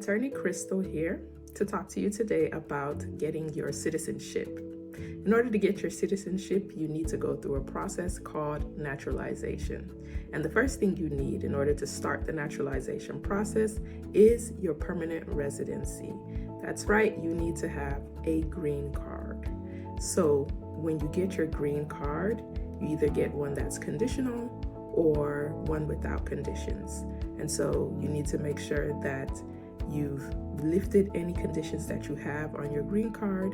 Attorney Crystal here to talk to you today about getting your citizenship. In order to get your citizenship, you need to go through a process called naturalization. And the first thing you need in order to start the naturalization process is your permanent residency. That's right, you need to have a green card. So when you get your green card, you either get one that's conditional or one without conditions. And so you need to make sure that you've lifted any conditions that you have on your green card,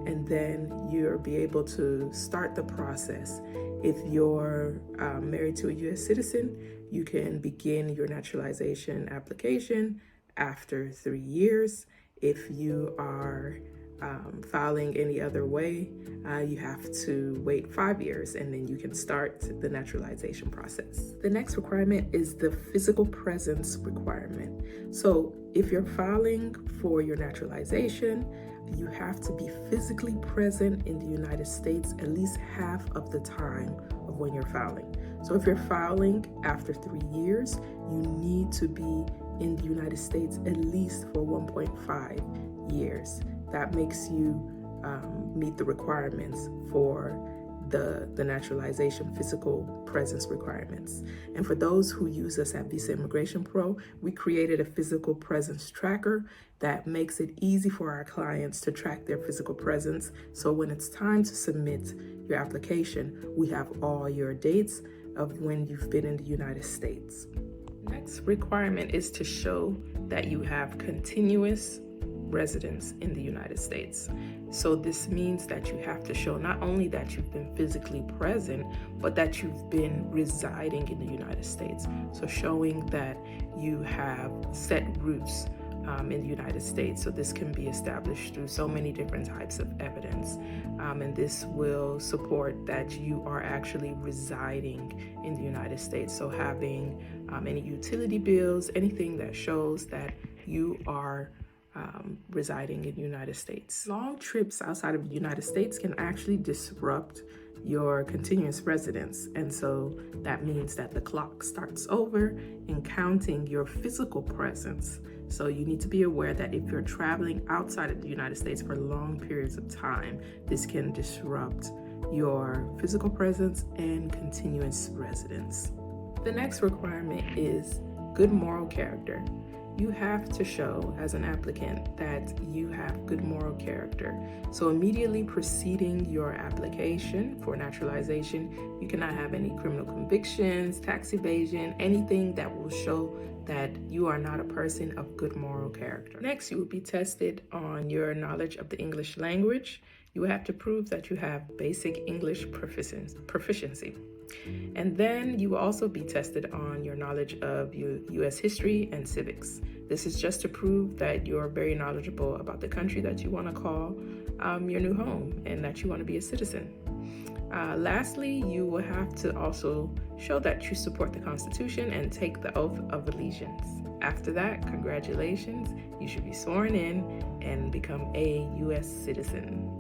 and then you'll be able to start the process. If you're married to a U.S. citizen, you can begin your naturalization application after 3 years. If you are filing any other way, you have to wait 5 years, and then you can start the naturalization process. The next requirement is the physical presence requirement. So if you're filing for your naturalization, you have to be physically present in the United States at least half of the time of when you're filing. So if you're filing after 3 years, you need to be in the United States at least for 1.5 years. That makes you meet the requirements for the naturalization physical presence requirements. And for those who use us at Visa Immigration Pro, we created a physical presence tracker that makes it easy for our clients to track their physical presence. So when it's time to submit your application, we have all your dates of when you've been in the United States. Next requirement is to show that you have continuous residence in the United States. So this means that you have to show not only that you've been physically present, but that you've been residing in the United States. So showing that you have set roots in the United States. So this can be established through so many different types of evidence. And this will support that you are actually residing in the United States. So having any utility bills, anything that shows that you are residing in the United States. Long trips outside of the United States can actually disrupt your continuous residence. And so that means that the clock starts over in counting your physical presence. So you need to be aware that if you're traveling outside of the United States for long periods of time, this can disrupt your physical presence and continuous residence. The next requirement is good moral character. You have to show as an applicant that you have good moral character. So immediately preceding your application for naturalization, you cannot have any criminal convictions, tax evasion, anything that will show that you are not a person of good moral character. Next, you will be tested on your knowledge of the English language. You have to prove that you have basic English proficiency. And then you will also be tested on your knowledge of U.S. history and civics. This is just to prove that you're very knowledgeable about the country that you want to call your new home and that you want to be a citizen. Lastly, you will have to also show that you support the Constitution and take the oath of allegiance. After that, congratulations, you should be sworn in and become a U.S. citizen.